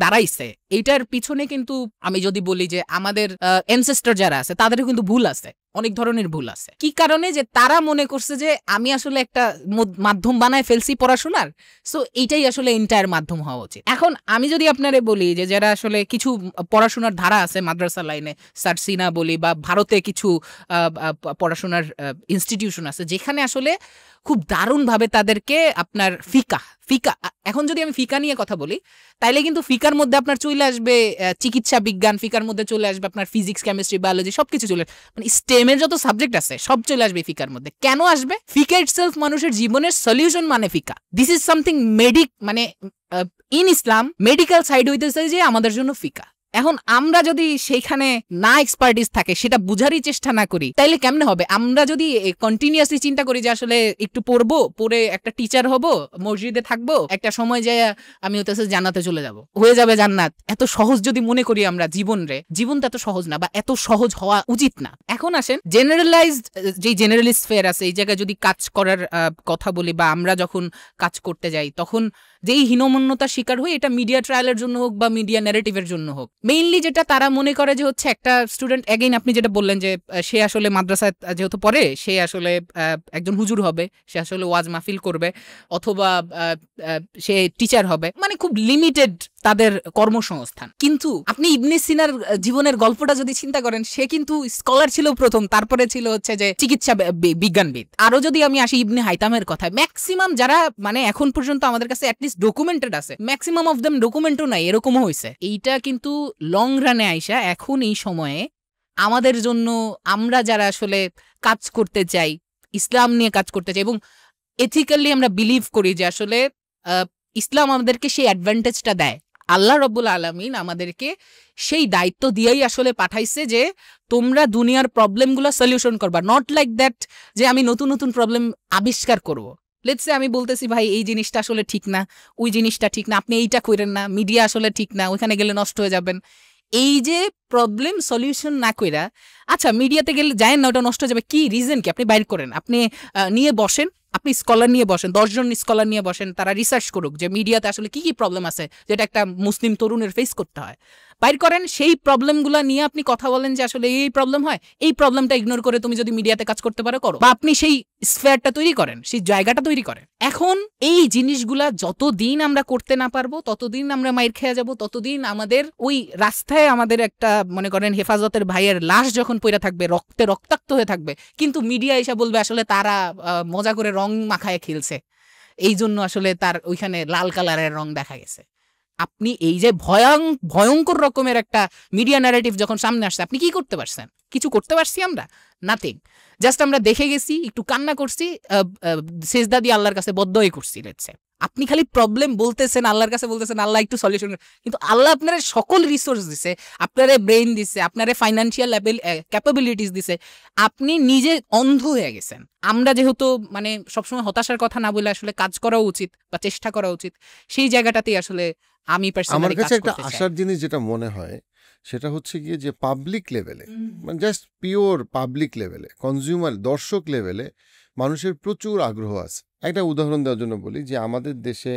দাঁড়াইছে এইটার পিছনে কিন্তু আমি যদি বলি যে আমাদের অ্যানসেস্টর যারা আছে তাদেরও কিন্তু ভুল আছে, অনেক ধরনের ভুল আছে। কি কারণে? যে তারা মনে করছে যে আমি আসলে একটা মাধ্যম বানায় ফেলছি পড়াশোনার, সো এইটাই আসলে এন্টায়ার মাধ্যম হওয়া উচিত। এখন আমি যদি আপনারে বলি যে যারা আসলে কিছু পড়াশোনার ধারা আছে মাদ্রাসা লাইনে, সারসিনা বলি বা ভারতে কিছু পড়াশোনার ইনস্টিটিউশন আছে যেখানে আসলে খুব দারুণভাবে তাদেরকে আপনার ফিকা এখন যদি আমি ফিকা নিয়ে কথা বলি তাইলে কিন্তু ফিকার মধ্যে আপনার চলে আসবে চিকিৎসা বিজ্ঞান, ফিকার মধ্যে চলে আসবে আপনার ফিজিক্স, কেমিস্ট্রি, বায়োলজি সবকিছু চলে, মানে স্টেমের যত সাবজেক্ট আছে সব চলে আসবে ফিকার মধ্যে। কেন আসবে? ফিকা ইটসেলফ মানুষের জীবনের সলিউশন মানে ফিকা। দিস ইজ সামথিং মানে ইন ইসলাম মেডিকেল সাইড হইতেছে যে আমাদের জন্য ফিকা। এখন আমরা যদি সেইখানে না এক্সপার্টিস থাকে, সেটা বুঝারই চেষ্টা না করি, তাইলে কেমনে হবে? আমরা যদি কন্টিনিউয়াসলি চিন্তা করি যে আসলে একটু পড়বো, পড়ে একটা টিচার হব, মসজিদে থাকবো, একটা সময় যায় আমি হতেছে জান্নাতে চলে যাব, হয়ে যাবে জান্নাত, এত সহজ যদি মনে করি আমরা জীবন তো এত সহজ না, বা এত সহজ হওয়া উচিত না। এখন আসেন জেনারেলাইজড, যে জেনারেলিস্ট ফেয়ার আছে এই জায়গায় যদি কাজ করার কথা বলি, বা আমরা যখন কাজ করতে যাই তখন যেই হীনমন্যতার শিকার হই, এটা মিডিয়া ট্রায়ালের জন্য হোক বা মিডিয়া ন্যারেটিভের জন্য হোক, মেইনলি যেটা তারা মনে করে যে হচ্ছে একটা স্টুডেন্ট, এগেইন আপনি যেটা বললেন যে সে আসলে মাদ্রাসায় যেহেতু পড়ে, সে আসলে একজন হুজুর হবে, সে আসলে ওয়াজ মাহফিল করবে, অথবা সে টিচার হবে, মানে খুব লিমিটেড তাদের কর্মসংস্থান। কিন্তু আপনি ইবনে সিনার জীবনের গল্পটা যদি চিন্তা করেন, সে কিন্তু স্কলার ছিল প্রথম, তারপরে ছিল হচ্ছে যে চিকিৎসা বিজ্ঞানবিদ। আরো যদি আমি আসি ইবনে হাইতামের কথায়, ম্যাক্সিমাম যারা মানে এখন পর্যন্ত আমাদের কাছে অ্যাটলিস্ট ডকুমেন্টেড আছে, ম্যাক্সিমাম অফ দেম ডকুমেন্টও নাই, এরকমও হয়েছে। এইটা কিন্তু লং রানে আইসা এখন এই সময়ে আমাদের জন্য, আমরা যারা আসলে কাজ করতে চাই, ইসলাম নিয়ে কাজ করতে চাই, এবং এথিক্যালি আমরা বিলিভ করি যে আসলে ইসলাম আমাদেরকে সেই অ্যাডভান্টেজটা দেয়, আল্লাহ রাব্বুল আলামিন আমাদেরকে সেই দায়িত্ব দিয়েই আসলে পাঠাইছে যে তোমরা দুনিয়ার প্রবলেমগুলো সলিউশন করবা, নট লাইক দ্যাট যে আমি নতুন নতুন প্রবলেম আবিষ্কার করব। লেটস সে আমি বলতেছি ভাই এই জিনিসটা আসলে ঠিক না, ওই জিনিসটা ঠিক না, আপনি এইটা করেন না, মিডিয়া আসলে ঠিক না, ওইখানে গেলে নষ্ট হয়ে যাবেন। এই যে প্রবলেম সলিউশন না কইরা, আচ্ছা মিডিয়াতে গেলে যায় না, ওটা নষ্ট হয়ে যাবে, কি রিজন কি, আপনি বাইর করেন, আপনি নিয়ে বসেন, আপনি স্কলার নিয়ে বসেন, 10 জন স্কলার নিয়ে বসেন, তারা রিসার্চ করুক যে মিডিয়াতে আসলে কি কি প্রবলেম আছে যেটা একটা মুসলিম তরুণের ফেস করতে হয়, বাইর করেন সেই প্রবলেমগুলো নিয়ে আপনি কথা বলেন যে আসলে এই প্রবলেম হয়, এই প্রবলেমটা ইগনোর করে তুমি যদি মিডিয়াতে কাজ করতে পারো করো, বা আপনি সেই স্ফেয়ারটা তৈরি করেন, সেই জায়গাটা তৈরি করেন। এখন এই জিনিসগুলা যতদিন আমরা করতে না পারবো, ততদিন আমরা মাইর খেয়ে যাব, ততদিন আমাদের ওই রাস্তায় আমাদের একটা মনে করেন হেফাজতের ভাইয়ের লাশ যখন পইরা থাকবে, রক্তে রক্তাক্ত হয়ে থাকবে, কিন্তু মিডিয়া এসে বলবে আসলে তারা মজা করে রং মাখায় খেলছে, এই জন্য আসলে তার ওইখানে লাল কালারের রং দেখা গেছে। আপনি এই যে ভয়ঙ্কর রকমের একটা মিডিয়া ন্যারেটিভ যখন সামনে আসছে, আপনি কি করতে পারছেন? কিছু করতে পারছি আমরা? নাথিং। জাস্ট আমরা দেখে গেছি, একটু কান্না করছি, সেজদা দিয়ে আল্লাহর কাছে বদ্ধই করছি। লেটসে আপনি খালি প্রবলেম বলতেছেন, আল্লাহর কাছে বলতেছেন আল্লাহ একটু সলিউশন, কিন্তু আল্লাহ আপনার সকল রিসোর্স দিছে, আপনারে ব্রেইন দিছে, আপনারে ফাইন্যান্সিয়াল ক্যাপাবিলিটিস দিছে, আপনি নিজে অন্ধ হয়ে গেছেন। আমরা যেহেতু মানে সবসময় হতাশার কথা না বলে আসলে কাজ করা উচিত বা চেষ্টা করা উচিত, সেই জায়গাটাতেই আসলে আমি আমার পার্সোনালি কাছে কাজ একটা করতে চাই। আশার জিনিস যেটা মনে হয় সেটা হচ্ছে গিয়ে যে পাবলিক লেভেলে, মানে জাস্ট পিওর পাবলিক লেভেলে, কনজিউমার দর্শক লেভেলে মানুষের প্রচুর আগ্রহ আছে। একটা উদাহরণ দেওয়ার জন্য বলি যে আমাদের দেশে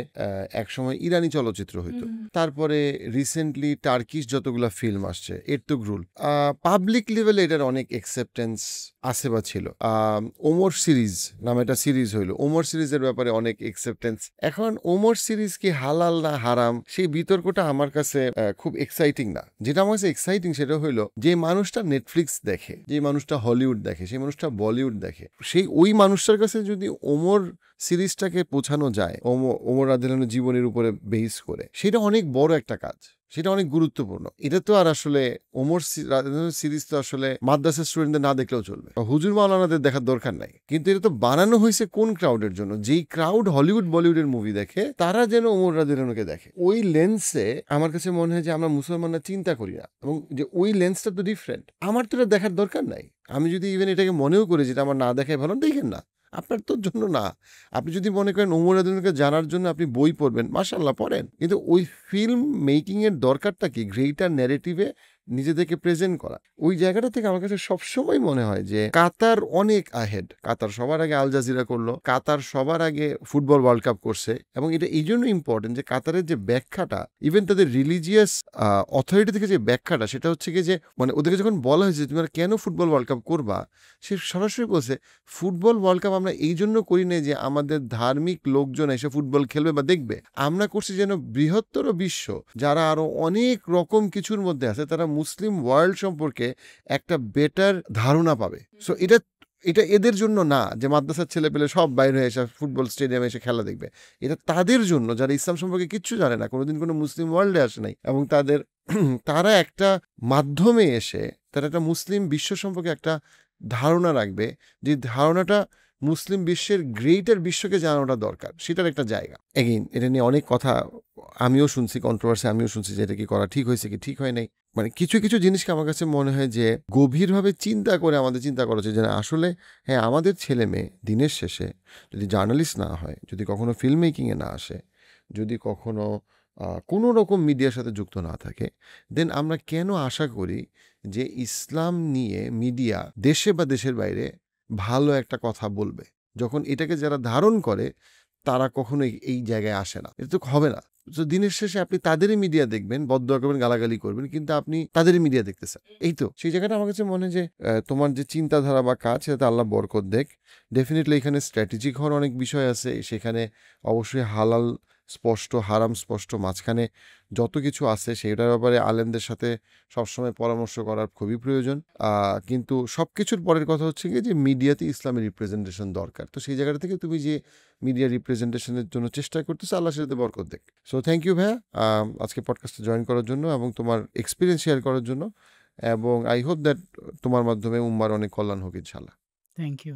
একসময় ইরানি চলচ্চিত্র হইতো, তারপরে রিসেন্টলি টার্কিশ যতগুলা ফিল্ম আসছে, এরতুগ্রুল, পাবলিক লেভেলে এটার অনেক অ্যাকসেপ্টেন্স আছে বা ছিল। ওমর সিরিজ নামে একটা সিরিজ হইলো, ওমর সিরিজের ব্যাপারে অনেক অ্যাকসেপ্টেন্স। এখন ওমর সিরিজ কি হালাল না হারাম, সেই বিতর্কটা আমার কাছে খুব এক্সাইটিং না। যেটা আমার কাছে এক্সাইটিং সেটা হইলো যে মানুষটা নেটফ্লিক্স দেখে, যে মানুষটা হলিউড দেখে, সেই মানুষটা বলিউড দেখে, সেই ওই মানুষটার কাছে যদি ওমর সিরিজটাকে পৌঁছানো যায় ওমর রাদিয়াল্লাহু জীবনের উপরে বেস করে, সেটা অনেক বড় একটা কাজ, সেটা অনেক গুরুত্বপূর্ণ। এটা তো আর আসলে ওমর সিরিজ তো আসলে মাদ্রাসা স্টুডেন্টদের না দেখলেও চলবে, হুজুর মাওলানাদের দেখার দরকার নাই, কিন্তু এটা তো বানানো হয়েছে কোন ক্রাউডের জন্য? যেই ক্রাউড হলিউড বলিউডের মুভি দেখে, তারা যেন ওমর রাদিয়াল্লাহুকে দেখে। ওই লেন্সে আমার কাছে মনে হয় যে আমরা মুসলমানরা চিন্তা করি না, এবং যে ওই লেন্সটা তো ডিফারেন্ট। আমার তো এটা দেখার দরকার নাই। আমি যদি ইভেন এটাকে মনেও করি যেটা আমার না দেখায় ভালো, দেখেন না, আপনার তোর জন্য না। আপনি যদি মনে করেন ওমর রাদিয়াল্লাহুকে জানার জন্য আপনি বই পড়বেন, মাশাআল্লাহ পড়েন, কিন্তু ওই ফিল্ম মেকিং এর দরকারটা কি? গ্রেটার ন্যারেটিভে নিজেদেরকে প্রেজেন্ট করা। ওই জায়গাটা থেকে আমার কাছে সবসময় মনে হয় যে কাতার অনেক আহেড। কাতার সবার আগে আল জাজিরা করলো, কাতার সবার আগে ফুটবল ওয়ার্ল্ড কাপ করছে, এবং এটা এই জন্য ইম্পর্টেন্ট যে কাতারের যে ব্যাখ্যাটা, ইভেন তাদের রিলিজিয়াস অথরিটি থেকে যে ব্যাখ্যাটা, সেটা হচ্ছে কি যে মানে ওদেরকে যখন বলা হয়েছে তোমরা কেন ফুটবল ওয়ার্ল্ড কাপ করবা, সে সরাসরি বলছে ফুটবল ওয়ার্ল্ড কাপ আমরা এই জন্য করি না যে আমাদের ধার্মিক লোকজন এসে ফুটবল খেলবে বা দেখবে, আমরা করছি যেন বৃহত্তর বিশ্ব যারা আরো অনেক রকম কিছুর মধ্যে আছে, তারা মুসলিম ওয়ার্ল্ড সম্পর্কে একটা বেটার ধারণা পাবে। সো এটা এদের জন্য না যে মাদ্রাসার ছেলে পেলে সব বাইরে এসে ফুটবল স্টেডিয়ামে এসে খেলা দেখবে, এটা তাদের জন্য যারা ইসলাম সম্পর্কে কিচ্ছু জানে না, কোনোদিন কোনো মুসলিম ওয়ার্ল্ডে আসে নাই, এবং তারা একটা মাধ্যমে এসে তারা একটা মুসলিম বিশ্ব সম্পর্কে একটা ধারণা রাখবে, যে ধারণাটা মুসলিম বিশ্বের গ্রেটার বিশ্বকে জানানোটা দরকার, সেটার একটা জায়গা। এগেইন এটা নিয়ে অনেক কথা আমিও শুনছি, কন্ট্রোভার্সি আমিও শুনছি যে এটা কি করা ঠিক হয়েছে কি ঠিক হয় নাই। মানে কিছু কিছু জিনিসকে আমার কাছে মনে হয় যে গভীরভাবে চিন্তা করে আমাদের চিন্তা করা উচিত যে না, আসলে হ্যাঁ আমাদের ছেলে মেয়ে দিনের শেষে যদি জার্নালিস্ট না হয়, যদি কখনো ফিল্ম মেকিংয়ে না আসে, যদি কখনো কোনো রকম মিডিয়ার সাথে যুক্ত না থাকে, দেন আমরা কেন আশা করি যে ইসলাম নিয়ে মিডিয়া দেশে বা দেশের বাইরে ভালো একটা কথা বলবে, যখন এটাকে যারা ধারণ করে তারা কখনো এই জায়গায় আসে না। এটা তো হবে না। তো দিনের শেষে আপনি তাদেরই মিডিয়া দেখবেন, বদদোয়া করবেন, গালাগালি করবেন, কিন্তু আপনি তাদেরই মিডিয়া দেখতেছেন। এই তো সেই জায়গাটা আমার কাছে মনে হয় যে তোমার যে চিন্তাধারা বা কাজ, সেটাতে আল্লাহ বরকত দেখ। ডেফিনেটলি এখানে স্ট্র্যাটেজিক হওয়ার অনেক বিষয় আছে, সেখানে অবশ্যই হালাল স্পষ্ট, হারাম স্পষ্ট, মাঝখানে যত কিছু আছে সেটার ব্যাপারে আলেমদের সাথে সবসময় পরামর্শ করার খুবই প্রয়োজন। কিন্তু সবকিছুর পরের কথা হচ্ছে গিয়ে যে মিডিয়াতে ইসলামের রিপ্রেজেন্টেশন দরকার। তো সেই জায়গাটা থেকে তুমি যে মিডিয়া রিপ্রেজেন্টেশনের জন্য চেষ্টা করতেছো, আল্লাহ সেটাতে বরকত দেখ। সো থ্যাংক ইউ ভাইয়া আজকে পডকাস্টে জয়েন করার জন্য এবং তোমার এক্সপিরিয়েন্স শেয়ার করার জন্য, এবং আই হোপ দ্যাট তোমার মাধ্যমে উম্মার অনেক কল্যাণ হোক ইনশাল্লাহ। Thank you.